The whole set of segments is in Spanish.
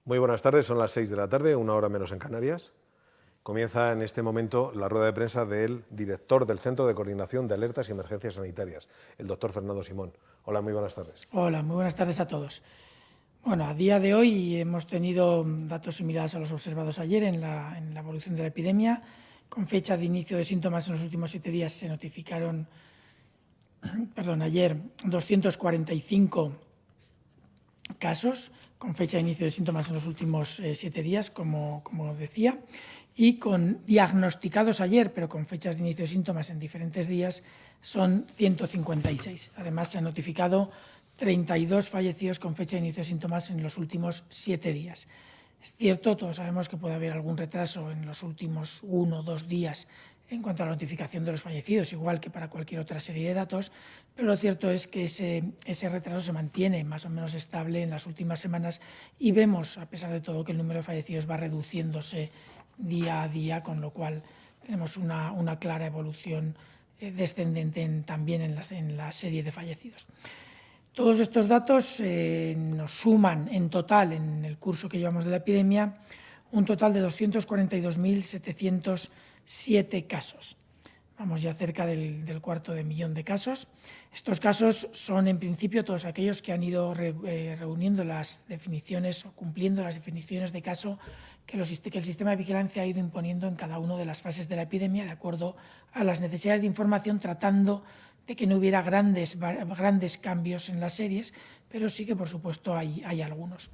Muy buenas tardes, son las 6 de la tarde, una hora menos en Canarias. Comienza en este momento la rueda de prensa del director del Centro de Coordinación de Alertas y Emergencias Sanitarias, el doctor Fernando Simón. Hola, muy buenas tardes. Hola, muy buenas tardes a todos. Bueno, a día de hoy hemos tenido datos similares a los observados ayer en la evolución de la epidemia. Con fecha de inicio de síntomas en los últimos 7 días se notificaron, ayer 245 casos con fecha de inicio de síntomas en los últimos 7 días, como decía, y con diagnosticados ayer, pero con fechas de inicio de síntomas en diferentes días, son 156. Además, se han notificado 32 fallecidos con fecha de inicio de síntomas en los últimos 7 días. Es cierto, todos sabemos que puede haber algún retraso en los últimos 1 o 2 días en cuanto a la notificación de los fallecidos, igual que para cualquier otra serie de datos, pero lo cierto es que ese retraso se mantiene más o menos estable en las últimas semanas y vemos, a pesar de todo, que el número de fallecidos va reduciéndose día a día, con lo cual tenemos una clara evolución descendente también en la serie de fallecidos. Todos estos datos nos suman en total, en el curso que llevamos de la epidemia, un total de 242.707 casos. Vamos ya cerca del 250.000 de casos. Estos casos son, en principio, todos aquellos que han ido reuniendo las definiciones o cumpliendo las definiciones de caso que el sistema de vigilancia ha ido imponiendo en cada una de las fases de la epidemia, de acuerdo a las necesidades de información, tratando de que no hubiera grandes cambios en las series, pero sí que, por supuesto, hay algunos.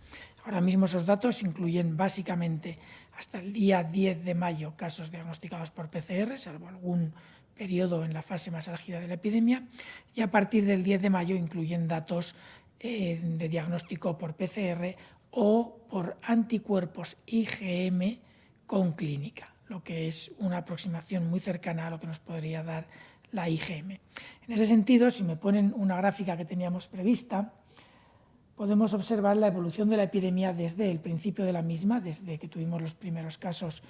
Ahora mismo esos datos incluyen básicamente hasta el día 10 de mayo casos diagnosticados por PCR, salvo algún periodo en la fase más álgida de la epidemia, y a partir del 10 de mayo incluyen datos de diagnóstico por PCR o por anticuerpos IgM con clínica, lo que es una aproximación muy cercana a lo que nos podría dar la IgM. En ese sentido, si me ponen una gráfica que teníamos prevista, podemos observar la evolución de la epidemia desde el principio de la misma, desde que tuvimos los primeros casos,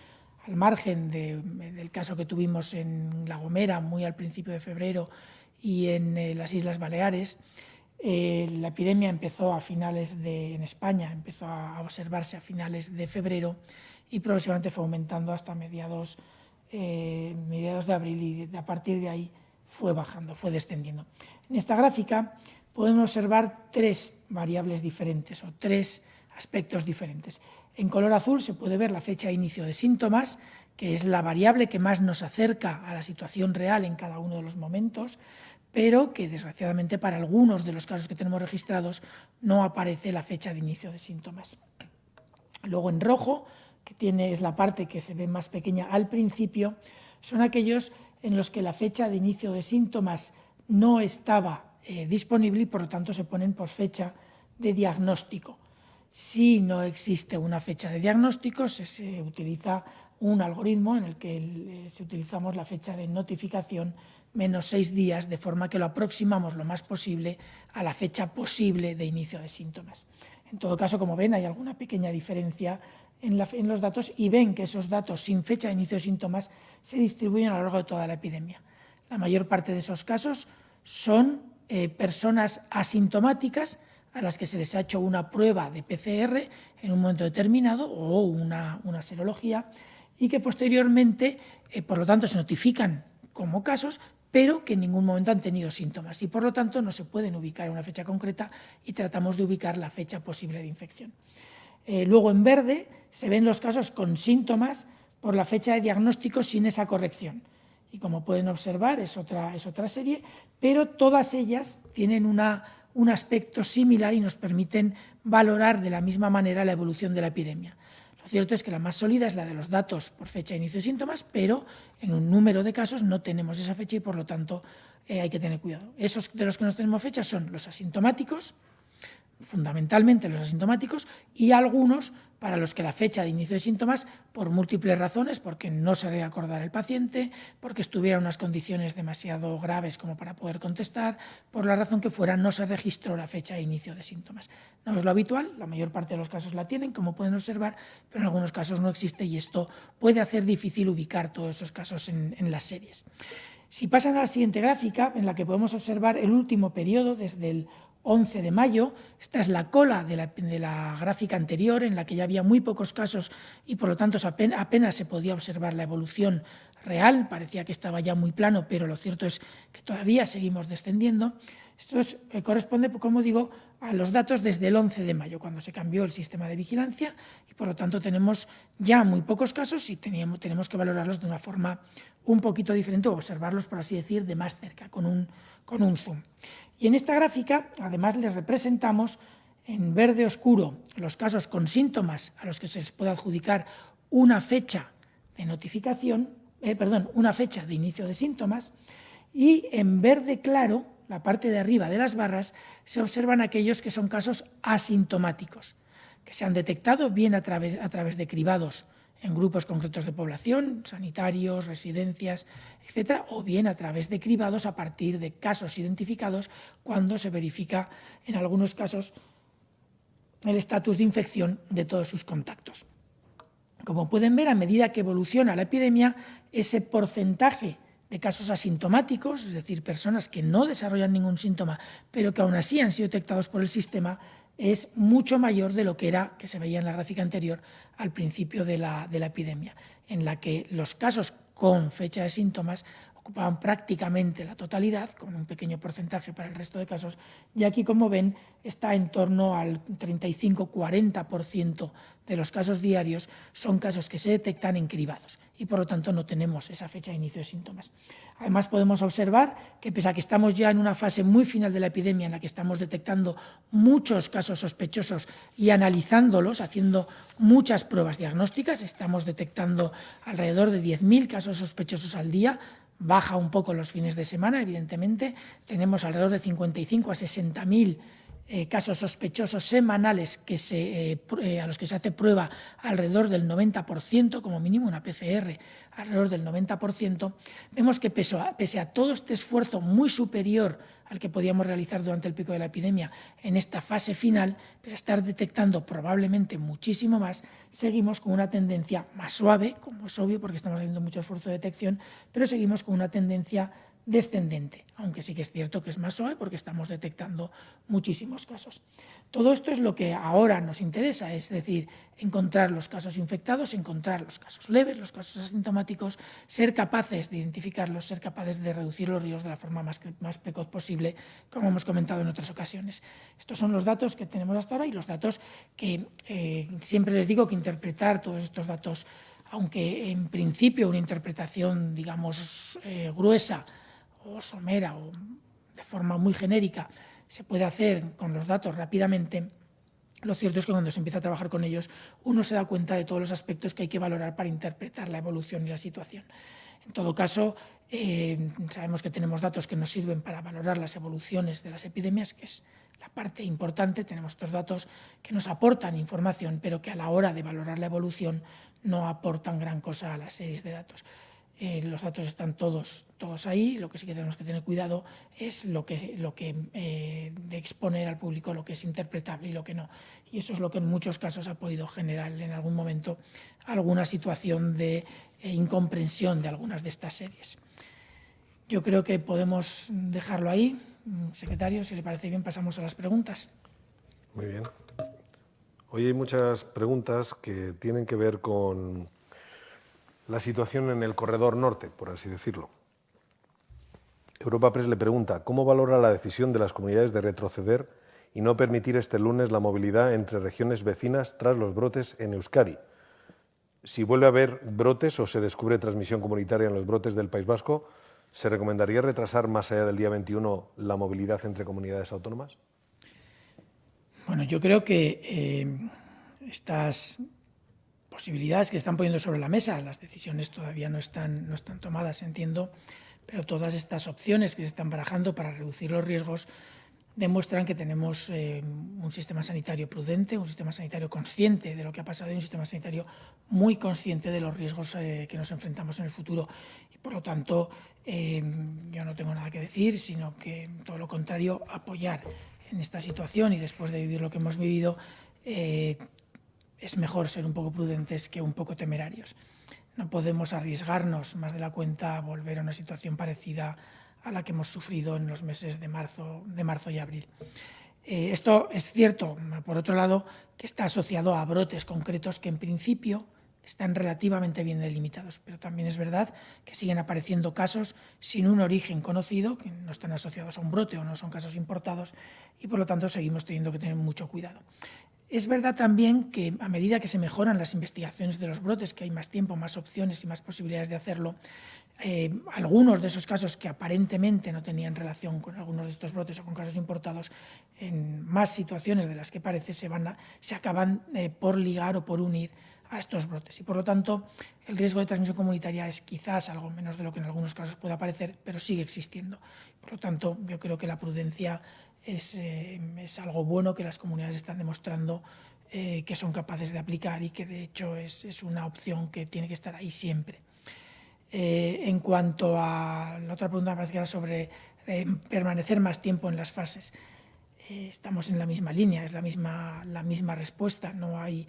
al margen del caso que tuvimos en La Gomera, muy al principio de febrero, y en las Islas Baleares. La epidemia empezó en España, empezó a observarse a finales de febrero y progresivamente fue aumentando hasta mediados de abril, y a partir de ahí fue bajando, fue descendiendo. En esta gráfica podemos observar 3 variables diferentes o 3 aspectos diferentes. En color azul se puede ver la fecha de inicio de síntomas, que es la variable que más nos acerca a la situación real en cada uno de los momentos, pero que desgraciadamente para algunos de los casos que tenemos registrados no aparece la fecha de inicio de síntomas. Luego en rojo, es la parte que se ve más pequeña al principio, son aquellos en los que la fecha de inicio de síntomas no estaba disponible y por lo tanto se ponen por fecha de diagnóstico. Si no existe una fecha de diagnóstico, se utiliza un algoritmo en el que utilizamos la fecha de notificación menos 6 días, de forma que lo aproximamos lo más posible a la fecha posible de inicio de síntomas. En todo caso, como ven, hay alguna pequeña diferencia en los datos, y ven que esos datos sin fecha de inicio de síntomas se distribuyen a lo largo de toda la epidemia. La mayor parte de esos casos son personas asintomáticas a las que se les ha hecho una prueba de PCR en un momento determinado o una serología, y que posteriormente, por lo tanto, se notifican como casos, pero que en ningún momento han tenido síntomas y por lo tanto no se pueden ubicar en una fecha concreta, y tratamos de ubicar la fecha posible de infección. Luego en verde se ven los casos con síntomas por la fecha de diagnóstico sin esa corrección. Y como pueden observar, es otra serie, pero todas ellas tienen un aspecto similar y nos permiten valorar de la misma manera la evolución de la epidemia. Lo cierto es que la más sólida es la de los datos por fecha de inicio de síntomas, pero en un número de casos no tenemos esa fecha y por lo tanto hay que tener cuidado. Esos de los que no tenemos fecha son los asintomáticos, fundamentalmente los asintomáticos, y algunos para los que la fecha de inicio de síntomas, por múltiples razones, porque no se debe acordar el paciente, porque estuviera en unas condiciones demasiado graves como para poder contestar, por la razón que fuera, no se registró la fecha de inicio de síntomas. No es lo habitual, la mayor parte de los casos la tienen, como pueden observar, pero en algunos casos no existe, y esto puede hacer difícil ubicar todos esos casos en las series. Si pasan a la siguiente gráfica, en la que podemos observar el último periodo, desde el 11 de mayo, Esta es la cola de la gráfica anterior, en la que ya había muy pocos casos y por lo tanto apenas se podía observar la evolución real. Parecía que estaba ya muy plano, pero lo cierto es que todavía seguimos descendiendo. Esto corresponde, como digo, a los datos desde el 11 de mayo, cuando se cambió el sistema de vigilancia, y por lo tanto tenemos ya muy pocos casos y tenemos que valorarlos de una forma un poquito diferente, o observarlos, por así decir, de más cerca, con un zoom. Y en esta gráfica, además, les representamos en verde oscuro los casos con síntomas a los que se les puede adjudicar una fecha de notificación, una fecha de inicio de síntomas, y en verde claro, la parte de arriba de las barras, se observan aquellos que son casos asintomáticos, que se han detectado bien a través de cribados en grupos concretos de población, sanitarios, residencias, etcétera, o bien a través de cribados a partir de casos identificados cuando se verifica, en algunos casos, el estatus de infección de todos sus contactos. Como pueden ver, a medida que evoluciona la epidemia, ese porcentaje de casos asintomáticos, es decir, personas que no desarrollan ningún síntoma, pero que aún así han sido detectados por el sistema, es mucho mayor de lo que era, que se veía en la gráfica anterior, al principio de la epidemia, en la que los casos con fecha de síntomas ocupaban prácticamente la totalidad, con un pequeño porcentaje para el resto de casos, y aquí, como ven, está en torno al 35-40% de los casos diarios son casos que se detectan en cribados y, por lo tanto, no tenemos esa fecha de inicio de síntomas. Además, podemos observar que, pese a que estamos ya en una fase muy final de la epidemia, en la que estamos detectando muchos casos sospechosos y analizándolos, haciendo muchas pruebas diagnósticas, estamos detectando alrededor de 10.000 casos sospechosos al día. Baja un poco los fines de semana, evidentemente. Tenemos alrededor de 55 a 60.000 casos sospechosos semanales a los que se hace prueba alrededor del 90%, como mínimo una PCR alrededor del 90%, vemos que pese a todo este esfuerzo muy superior al que podíamos realizar durante el pico de la epidemia en esta fase final, pese a estar detectando probablemente muchísimo más, seguimos con una tendencia más suave, como es obvio porque estamos haciendo mucho esfuerzo de detección, pero seguimos con una tendencia descendente, aunque sí que es cierto que es más suave porque estamos detectando muchísimos casos. Todo esto es lo que ahora nos interesa, es decir, encontrar los casos infectados, encontrar los casos leves, los casos asintomáticos, ser capaces de identificarlos, ser capaces de reducir los riesgos de la forma más precoz posible, como hemos comentado en otras ocasiones. Estos son los datos que tenemos hasta ahora y los datos que siempre les digo que interpretar todos estos datos, aunque en principio una interpretación, digamos, gruesa o somera o de forma muy genérica se puede hacer con los datos rápidamente, lo cierto es que cuando se empieza a trabajar con ellos uno se da cuenta de todos los aspectos que hay que valorar para interpretar la evolución y la situación. En todo caso, sabemos que tenemos datos que nos sirven para valorar las evoluciones de las epidemias, que es la parte importante. Tenemos estos datos que nos aportan información, pero que a la hora de valorar la evolución no aportan gran cosa a las series de datos. Los datos están todos ahí, lo que sí que tenemos que tener cuidado es de exponer al público lo que es interpretable y lo que no. Y eso es lo que en muchos casos ha podido generar en algún momento alguna situación de incomprensión de algunas de estas series. Yo creo que podemos dejarlo ahí. Secretario, si le parece bien, pasamos a las preguntas. Muy bien. Hoy hay muchas preguntas que tienen que ver con la situación en el corredor norte, por así decirlo. Europa Press le pregunta, ¿cómo valora la decisión de las comunidades de retroceder y no permitir este lunes la movilidad entre regiones vecinas tras los brotes en Euskadi? Si vuelve a haber brotes o se descubre transmisión comunitaria en los brotes del País Vasco, ¿se recomendaría retrasar más allá del día 21 la movilidad entre comunidades autónomas? Bueno, yo creo que estas posibilidades que están poniendo sobre la mesa, las decisiones todavía no están tomadas, entiendo, pero todas estas opciones que se están barajando para reducir los riesgos demuestran que tenemos un sistema sanitario prudente, un sistema sanitario consciente de lo que ha pasado y un sistema sanitario muy consciente de los riesgos que nos enfrentamos en el futuro. Y por lo tanto, yo no tengo nada que decir, sino que todo lo contrario, apoyar en esta situación y después de vivir lo que hemos vivido, es mejor ser un poco prudentes que un poco temerarios. No podemos arriesgarnos más de la cuenta a volver a una situación parecida a la que hemos sufrido en los meses de marzo y abril. Esto es cierto, por otro lado, que está asociado a brotes concretos que en principio están relativamente bien delimitados, pero también es verdad que siguen apareciendo casos sin un origen conocido, que no están asociados a un brote o no son casos importados, y por lo tanto seguimos teniendo que tener mucho cuidado. Es verdad también que a medida que se mejoran las investigaciones de los brotes, que hay más tiempo, más opciones y más posibilidades de hacerlo, algunos de esos casos que aparentemente no tenían relación con algunos de estos brotes o con casos importados, en más situaciones de las que parece se acaban por ligar o por unir a estos brotes. Y por lo tanto, el riesgo de transmisión comunitaria es quizás algo menos de lo que en algunos casos pueda parecer, pero sigue existiendo. Por lo tanto, yo creo que la prudencia es algo bueno que las comunidades están demostrando que son capaces de aplicar y que de hecho es una opción que tiene que estar ahí siempre. En cuanto a la otra pregunta, me parece que era sobre permanecer más tiempo en las fases. Estamos en la misma línea, es la misma respuesta. No hay,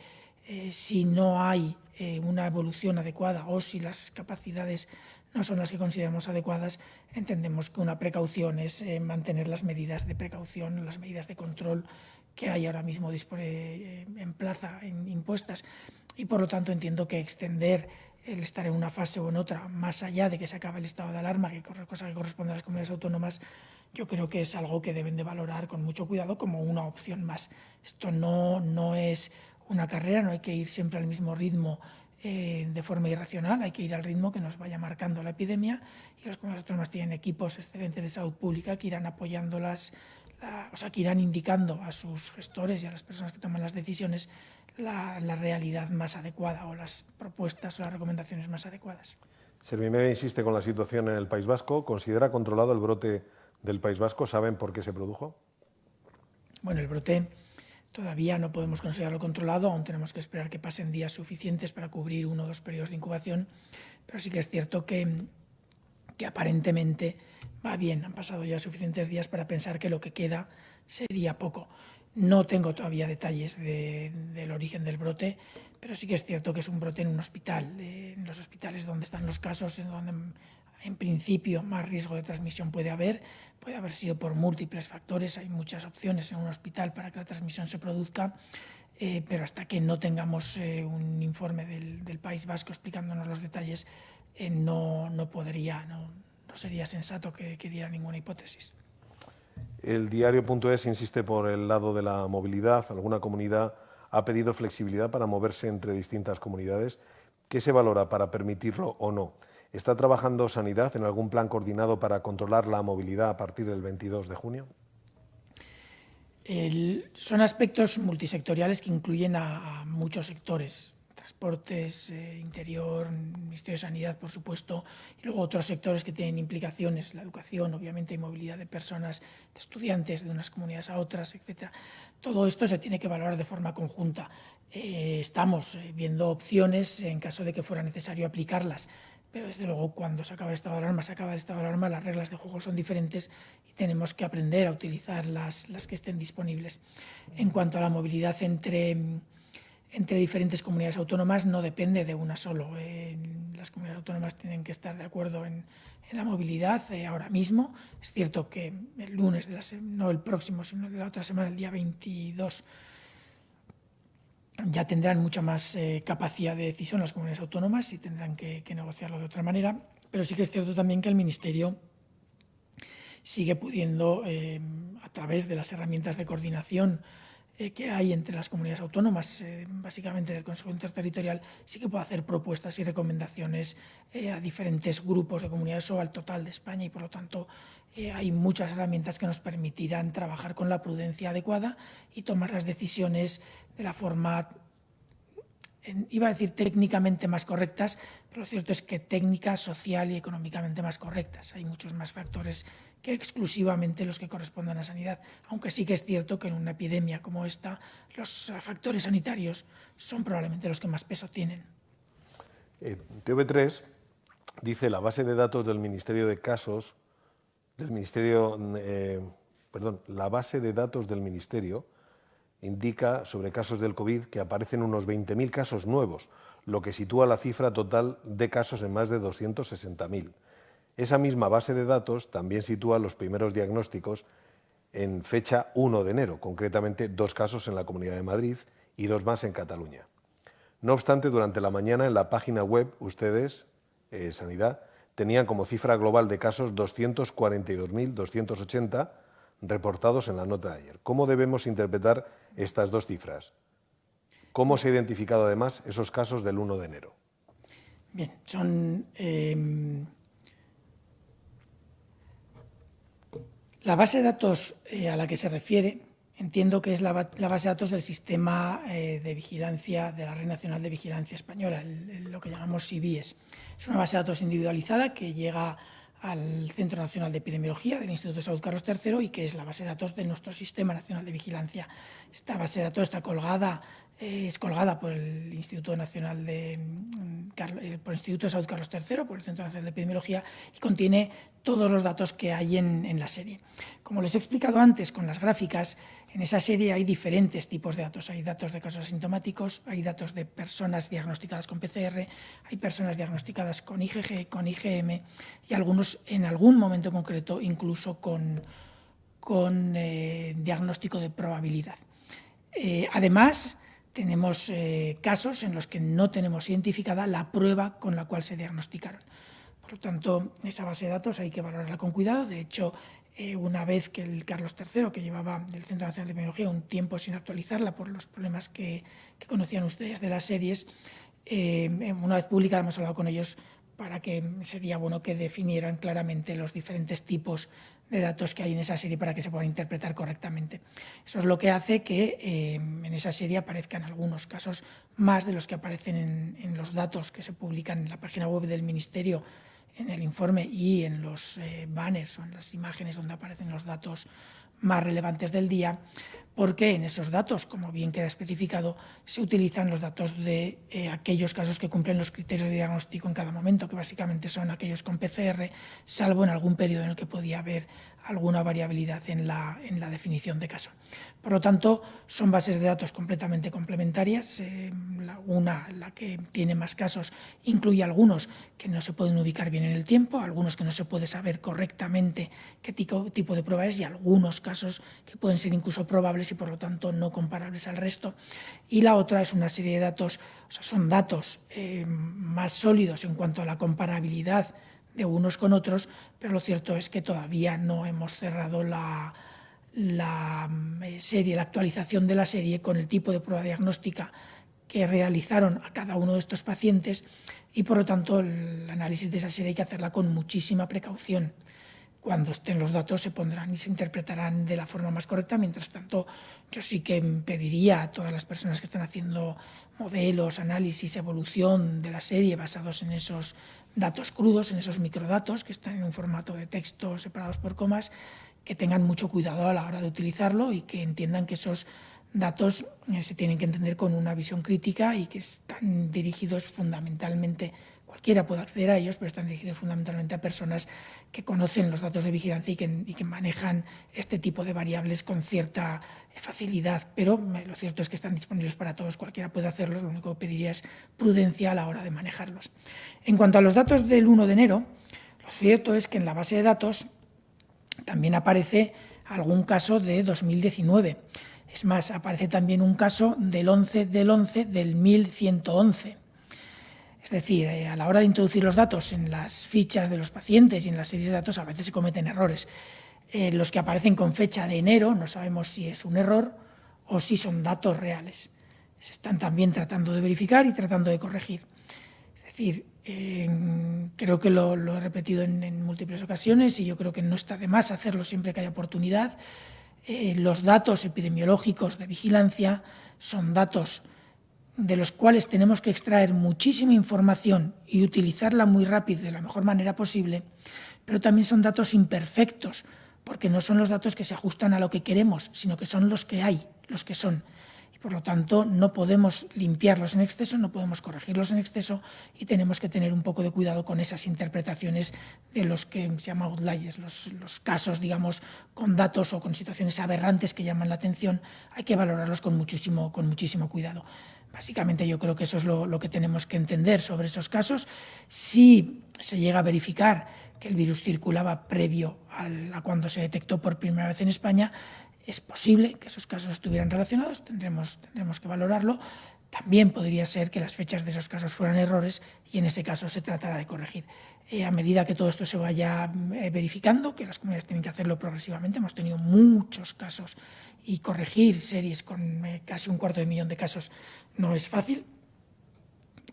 si no hay una evolución adecuada o si las capacidades no son las que consideramos adecuadas, entendemos que una precaución es mantener las medidas de precaución, las medidas de control que hay ahora mismo en plaza, impuestas, y por lo tanto entiendo que extender el estar en una fase o en otra, más allá de que se acabe el estado de alarma, cosa que corresponde a las comunidades autónomas, yo creo que es algo que deben de valorar con mucho cuidado como una opción más. Esto no es una carrera, no hay que ir siempre al mismo ritmo de forma irracional, hay que ir al ritmo que nos vaya marcando la epidemia, y las comunidades autónomas tienen equipos excelentes de salud pública que irán apoyándolas, que irán indicando a sus gestores y a las personas que toman las decisiones la realidad más adecuada o las propuestas o las recomendaciones más adecuadas. Servimede insiste con la situación en el País Vasco. ¿Considera controlado el brote del País Vasco? ¿Saben por qué se produjo? Bueno, el brote todavía no podemos considerarlo controlado, aún tenemos que esperar que pasen días suficientes para cubrir 1 o 2 periodos de incubación, pero sí que es cierto que aparentemente va bien, han pasado ya suficientes días para pensar que lo que queda sería poco. No tengo todavía detalles del origen del brote, pero sí que es cierto que es un brote en un hospital, en los hospitales donde están los casos, en donde en principio más riesgo de transmisión puede haber sido por múltiples factores, hay muchas opciones en un hospital para que la transmisión se produzca, pero hasta que no tengamos un informe del País Vasco explicándonos los detalles, no sería sensato que diera ninguna hipótesis. El diario.es insiste por el lado de la movilidad. Alguna comunidad ha pedido flexibilidad para moverse entre distintas comunidades. ¿Qué se valora para permitirlo o no? ¿Está trabajando Sanidad en algún plan coordinado para controlar la movilidad a partir del 22 de junio? Son aspectos multisectoriales que incluyen a muchos sectores. Transportes, interior, Ministerio de Sanidad, por supuesto, y luego otros sectores que tienen implicaciones, la educación, obviamente, y movilidad de personas, de estudiantes, de unas comunidades a otras, etc. Todo esto se tiene que valorar de forma conjunta. Estamos viendo opciones en caso de que fuera necesario aplicarlas, pero desde luego cuando se acaba el estado de alarma, las reglas de juego son diferentes y tenemos que aprender a utilizar las que estén disponibles. En cuanto a la movilidad entre diferentes comunidades autónomas, no depende de una solo. Las comunidades autónomas tienen que estar de acuerdo en la movilidad ahora mismo. Es cierto que el lunes, no el próximo, sino de la otra semana, el día 22, ya tendrán mucha más capacidad de decisión las comunidades autónomas y tendrán que negociarlo de otra manera, pero sí que es cierto también que el Ministerio sigue pudiendo, a través de las herramientas de coordinación que hay entre las comunidades autónomas, básicamente del Consejo Interterritorial, sí que puede hacer propuestas y recomendaciones a diferentes grupos de comunidades o al total de España, y por lo tanto hay muchas herramientas que nos permitirán trabajar con la prudencia adecuada y tomar las decisiones de la forma, iba a decir técnicamente más correctas, pero lo cierto es que técnica, social y económicamente más correctas. Hay muchos más factores que exclusivamente los que correspondan a sanidad, aunque sí que es cierto que en una epidemia como esta los factores sanitarios son probablemente los que más peso tienen. TV3 dice la base de datos del Ministerio de Casos, la base de datos del Ministerio indica sobre casos del COVID que aparecen unos 20.000 casos nuevos, lo que sitúa la cifra total de casos en más de 260.000. Esa misma base de datos también sitúa los primeros diagnósticos en fecha 1 de enero, concretamente 2 casos en la Comunidad de Madrid y 2 más en Cataluña. No obstante, durante la mañana en la página web, ustedes, Sanidad, tenían como cifra global de casos 242.280 reportados en la nota de ayer. ¿Cómo debemos interpretar estas dos cifras? ¿Cómo se ha identificado además esos casos del 1 de enero? Bien, la base de datos a la que se refiere, entiendo que es la base de datos del Sistema de Vigilancia de la Red Nacional de Vigilancia Española, lo que llamamos SIVIES. Es una base de datos individualizada que llega al Centro Nacional de Epidemiología del Instituto de Salud Carlos III y que es la base de datos de nuestro Sistema Nacional de Vigilancia. Esta base de datos está es colgada por el Instituto Nacional por el Instituto de Salud Carlos III, por el Centro Nacional de Epidemiología, y contiene todos los datos que hay en la serie. Como les he explicado antes con las gráficas, en esa serie hay diferentes tipos de datos. Hay datos de casos asintomáticos, hay datos de personas diagnosticadas con PCR, hay personas diagnosticadas con IgG, con IgM y algunos en algún momento concreto incluso con diagnóstico de probabilidad. Además, tenemos casos en los que no tenemos identificada la prueba con la cual se diagnosticaron. Por lo tanto, esa base de datos hay que valorarla con cuidado. De hecho, una vez que el Carlos III, que llevaba el Centro Nacional de Epidemiología un tiempo sin actualizarla por los problemas que conocían ustedes de las series, una vez publicada hemos hablado con ellos para que sería bueno que definieran claramente los diferentes tipos de datos que hay en esa serie para que se puedan interpretar correctamente. Eso es lo que hace que en esa serie aparezcan algunos casos más de los que aparecen en los datos que se publican en la página web del Ministerio, en el informe y en los banners o en las imágenes donde aparecen los datos más relevantes del día, porque en esos datos, como bien queda especificado, se utilizan los datos de aquellos casos que cumplen los criterios de diagnóstico en cada momento, que básicamente son aquellos con PCR, salvo en algún periodo en el que podía haber alguna variabilidad en la definición de caso. Por lo tanto, son bases de datos completamente complementarias. La que tiene más casos incluye algunos que no se pueden ubicar bien en el tiempo, algunos que no se puede saber correctamente qué tipo de prueba es y algunos casos que pueden ser incluso probables y por lo tanto no comparables al resto. Y la otra es una serie de datos, o sea, son datos más sólidos en cuanto a la comparabilidad de unos con otros, pero lo cierto es que todavía no hemos cerrado la actualización de la serie con el tipo de prueba diagnóstica que realizaron a cada uno de estos pacientes y por lo tanto el análisis de esa serie hay que hacerla con muchísima precaución. Cuando estén los datos se pondrán y se interpretarán de la forma más correcta. Mientras tanto, yo sí que pediría a todas las personas que están haciendo modelos, análisis, evolución de la serie basados en esos datos crudos, en esos microdatos que están en un formato de texto separados por comas, que tengan mucho cuidado a la hora de utilizarlo y que entiendan que esos datos se tienen que entender con una visión crítica y que están dirigidos fundamentalmente, cualquiera puede acceder a ellos, pero están dirigidos fundamentalmente a personas que conocen los datos de vigilancia y que manejan este tipo de variables con cierta facilidad. Pero lo cierto es que están disponibles para todos, cualquiera puede hacerlos, lo único que pediría es prudencia a la hora de manejarlos. En cuanto a los datos del 1 de enero, lo cierto es que en la base de datos también aparece algún caso de 2019. Es más, aparece también un caso del 11 del 1111. Es decir, a la hora de introducir los datos en las fichas de los pacientes y en las series de datos a veces se cometen errores. Los que aparecen con fecha de enero no sabemos si es un error o si son datos reales. Se están también tratando de verificar y tratando de corregir. Es decir, creo que lo he repetido en múltiples ocasiones y yo creo que no está de más hacerlo siempre que haya oportunidad. Los datos epidemiológicos de vigilancia son datos de los cuales tenemos que extraer muchísima información y utilizarla muy rápido de la mejor manera posible, pero también son datos imperfectos, porque no son los datos que se ajustan a lo que queremos, sino que son los que hay, los que son. Y por lo tanto, no podemos limpiarlos en exceso, no podemos corregirlos en exceso y tenemos que tener un poco de cuidado con esas interpretaciones de los que se llaman outliers, los casos, digamos, con datos o con situaciones aberrantes que llaman la atención, hay que valorarlos con muchísimo cuidado. Básicamente yo creo que eso es lo que tenemos que entender sobre esos casos. Si se llega a verificar que el virus circulaba previo a cuando se detectó por primera vez en España, es posible que esos casos estuvieran relacionados, tendremos que valorarlo. También podría ser que las fechas de esos casos fueran errores y en ese caso se tratará de corregir. A medida que todo esto se vaya verificando, que las comunidades tienen que hacerlo progresivamente, hemos tenido muchos casos y corregir series con casi 250.000 de casos no es fácil,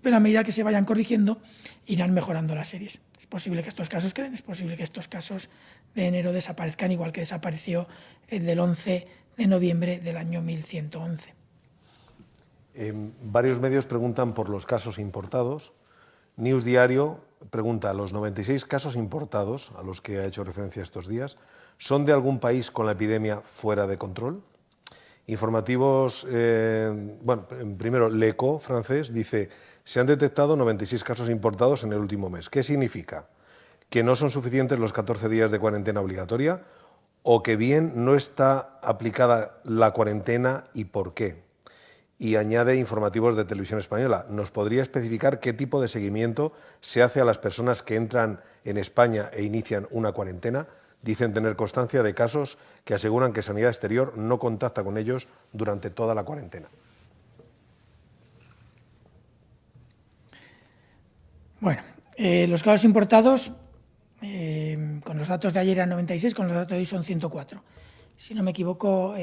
pero a medida que se vayan corrigiendo irán mejorando las series. Es posible que estos casos queden, es posible que estos casos de enero desaparezcan, igual que desapareció el del 11 de noviembre del año 1111. Varios medios preguntan por los casos importados. News Diario pregunta: los 96 casos importados a los que ha hecho referencia estos días, ¿son de algún país con la epidemia fuera de control? Informativos, primero, L'Echo, francés, dice: se han detectado 96 casos importados en el último mes. ¿Qué significa? ¿Que no son suficientes los 14 días de cuarentena obligatoria? ¿O que bien no está aplicada la cuarentena y por qué? Y añade Informativos de Televisión Española: ¿nos podría especificar qué tipo de seguimiento se hace a las personas que entran en España e inician una cuarentena? Dicen tener constancia de casos que aseguran que Sanidad Exterior no contacta con ellos durante toda la cuarentena. Bueno, los casos importados, con los datos de ayer eran 96, con los datos de hoy son 104. Si no me equivoco,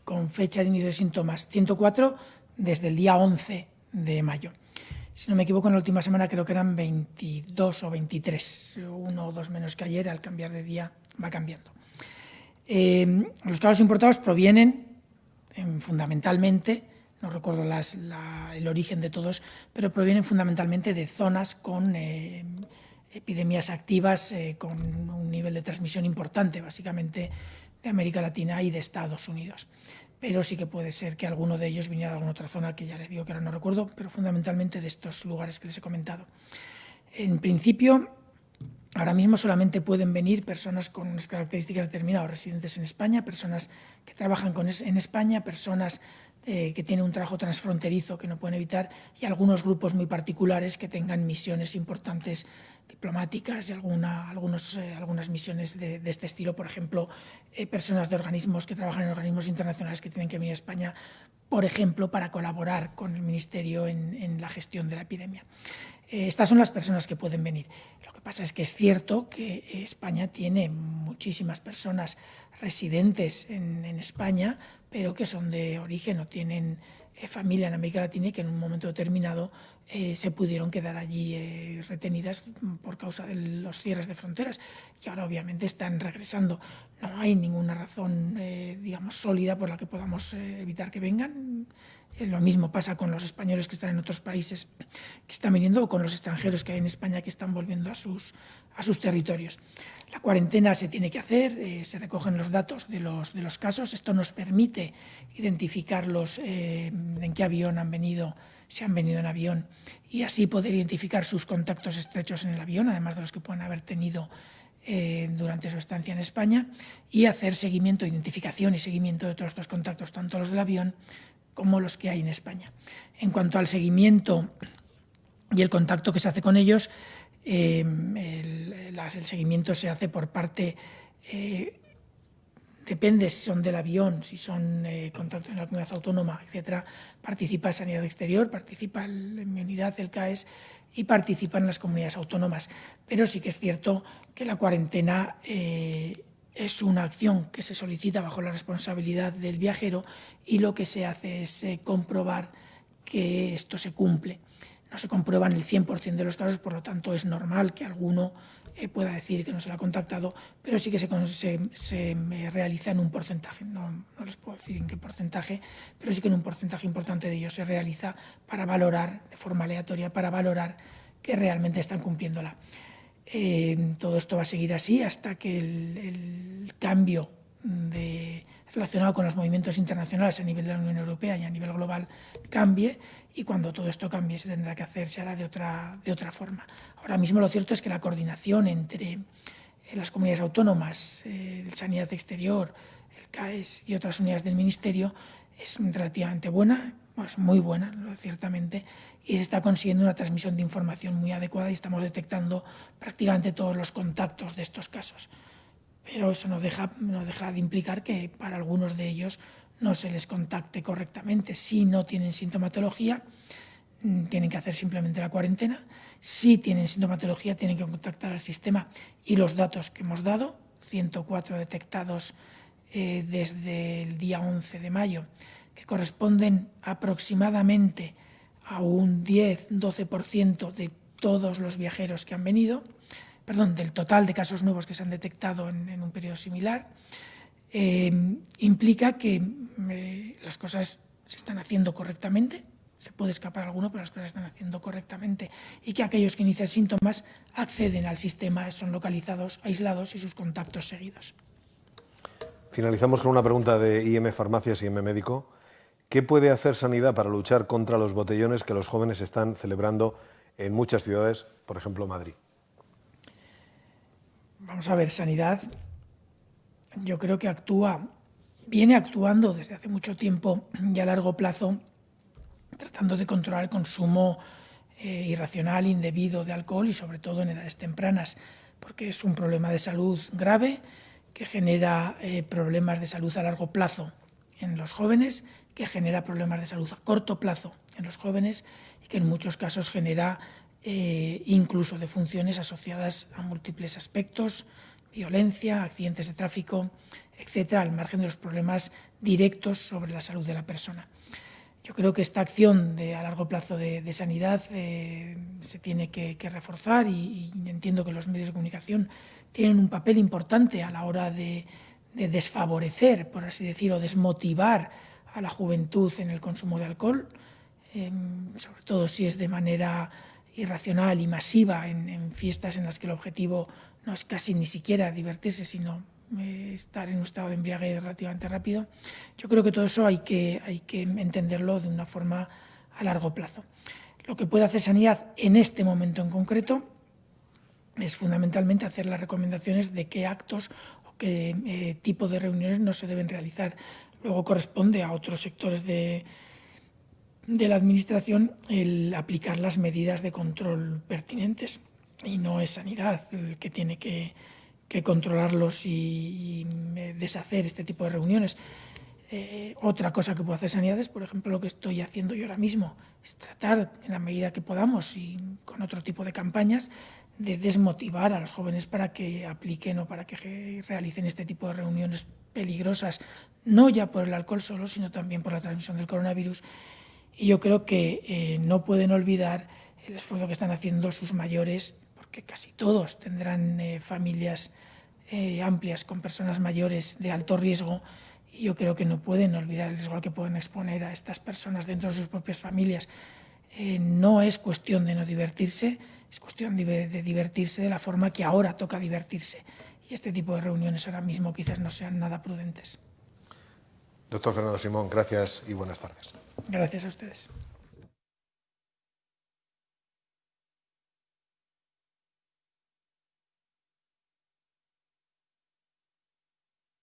con fecha de inicio de síntomas 104 desde el día 11 de mayo. Si no me equivoco, en la última semana creo que eran 22 o 23, uno o dos menos que ayer, al cambiar de día va cambiando. Los casos importados provienen fundamentalmente, no recuerdo el origen de todos, pero provienen fundamentalmente de zonas con epidemias activas, con un nivel de transmisión importante, básicamente de América Latina y de Estados Unidos. Pero sí que puede ser que alguno de ellos viniera de alguna otra zona, que ya les digo que ahora no recuerdo, pero fundamentalmente de estos lugares que les he comentado. En principio, ahora mismo solamente pueden venir personas con unas características determinadas, residentes en España, personas que trabajan en España, personas que tienen un trabajo transfronterizo que no pueden evitar, y algunos grupos muy particulares que tengan misiones importantes diplomáticas y algunas misiones de este estilo, por ejemplo, personas de organismos que trabajan en organismos internacionales que tienen que venir a España, por ejemplo, para colaborar con el Ministerio en la gestión de la epidemia. Estas son las personas que pueden venir. Lo que pasa es que es cierto que España tiene muchísimas personas residentes en España, pero que son de origen o tienen familia en América Latina y que en un momento determinado se pudieron quedar allí retenidas por causa de los cierres de fronteras y ahora obviamente están regresando. No hay ninguna razón, sólida por la que podamos evitar que vengan. Lo mismo pasa con los españoles que están en otros países que están viniendo o con los extranjeros que hay en España que están volviendo a sus territorios. La cuarentena se tiene que hacer, se recogen los datos de los casos. Esto nos permite identificarlos, en qué avión han venido, si han venido en avión, y así poder identificar sus contactos estrechos en el avión, además de los que pueden haber tenido durante su estancia en España, y hacer seguimiento, identificación y seguimiento de todos estos contactos, tanto los del avión como los que hay en España. En cuanto al seguimiento y el contacto que se hace con ellos, el seguimiento se hace por parte, depende si son del avión, si son contactos en la comunidad autónoma, etcétera. Participa Sanidad Exterior, participa mi unidad, el CAES, y participan las comunidades autónomas. Pero sí que es cierto que la cuarentena es una acción que se solicita bajo la responsabilidad del viajero y lo que se hace es comprobar que esto se cumple. No se comprueba en el 100% de los casos, por lo tanto es normal que alguno pueda decir que no se le ha contactado, pero sí que se realiza en un porcentaje. No les puedo decir en qué porcentaje, pero sí que en un porcentaje importante de ellos se realiza para valorar, de forma aleatoria, para valorar que realmente están cumpliéndola. Todo esto va a seguir así hasta que el cambio relacionado con los movimientos internacionales a nivel de la Unión Europea y a nivel global cambie, y cuando todo esto cambie se tendrá que hacer, se hará de otra forma. Ahora mismo lo cierto es que la coordinación entre las comunidades autónomas, el Sanidad Exterior, el CAES y otras unidades del Ministerio es relativamente buena. pues muy buena, ciertamente, y se está consiguiendo una transmisión de información muy adecuada y estamos detectando prácticamente todos los contactos de estos casos. Pero eso no deja de implicar que para algunos de ellos no se les contacte correctamente. Si no tienen sintomatología, tienen que hacer simplemente la cuarentena. Si tienen sintomatología, tienen que contactar al sistema y los datos que hemos dado, 104 detectados desde el día 11 de mayo, que corresponden aproximadamente a un 10-12% de todos los viajeros que han venido, perdón, del total de casos nuevos que se han detectado en un periodo similar, implica que las cosas se están haciendo correctamente. Se puede escapar alguno, pero las cosas se están haciendo correctamente, y que aquellos que inician síntomas acceden al sistema, son localizados, aislados y sus contactos seguidos. Finalizamos con una pregunta de IM Farmacias y IM Médico. ¿Qué puede hacer Sanidad para luchar contra los botellones que los jóvenes están celebrando en muchas ciudades, por ejemplo Madrid? Vamos a ver, Sanidad, yo creo que viene actuando desde hace mucho tiempo y a largo plazo, tratando de controlar el consumo irracional, indebido de alcohol, y sobre todo en edades tempranas, porque es un problema de salud grave que genera problemas de salud a largo plazo en los jóvenes, que genera problemas de salud a corto plazo en los jóvenes y que en muchos casos genera incluso defunciones asociadas a múltiples aspectos, violencia, accidentes de tráfico, etcétera, al margen de los problemas directos sobre la salud de la persona. Yo creo que esta acción a largo plazo de sanidad se tiene que reforzar, y entiendo que los medios de comunicación tienen un papel importante a la hora de desfavorecer, por así decirlo, desmotivar a la juventud en el consumo de alcohol, sobre todo si es de manera irracional y masiva en fiestas en las que el objetivo no es casi ni siquiera divertirse, sino estar en un estado de embriaguez relativamente rápido. Yo creo que todo eso hay que entenderlo de una forma a largo plazo. Lo que puede hacer Sanidad en este momento en concreto es fundamentalmente hacer las recomendaciones de qué actos o qué tipo de reuniones no se deben realizar. Luego corresponde a otros sectores de la Administración el aplicar las medidas de control pertinentes, y no es Sanidad el que tiene que controlarlos y deshacer este tipo de reuniones. Otra cosa que puede hacer Sanidad es, por ejemplo, lo que estoy haciendo yo ahora mismo, es tratar, en la medida que podamos y con otro tipo de campañas, de desmotivar a los jóvenes para que apliquen o para que realicen este tipo de reuniones peligrosas, no ya por el alcohol solo, sino también por la transmisión del coronavirus. Y yo creo que no pueden olvidar el esfuerzo que están haciendo sus mayores, porque casi todos tendrán familias amplias con personas mayores de alto riesgo, y yo creo que no pueden olvidar el riesgo al que pueden exponer a estas personas dentro de sus propias familias. No es cuestión de no divertirse, es cuestión de divertirse de la forma que ahora toca divertirse, y este tipo de reuniones ahora mismo quizás no sean nada prudentes. Doctor Fernando Simón, gracias y buenas tardes. Gracias a ustedes.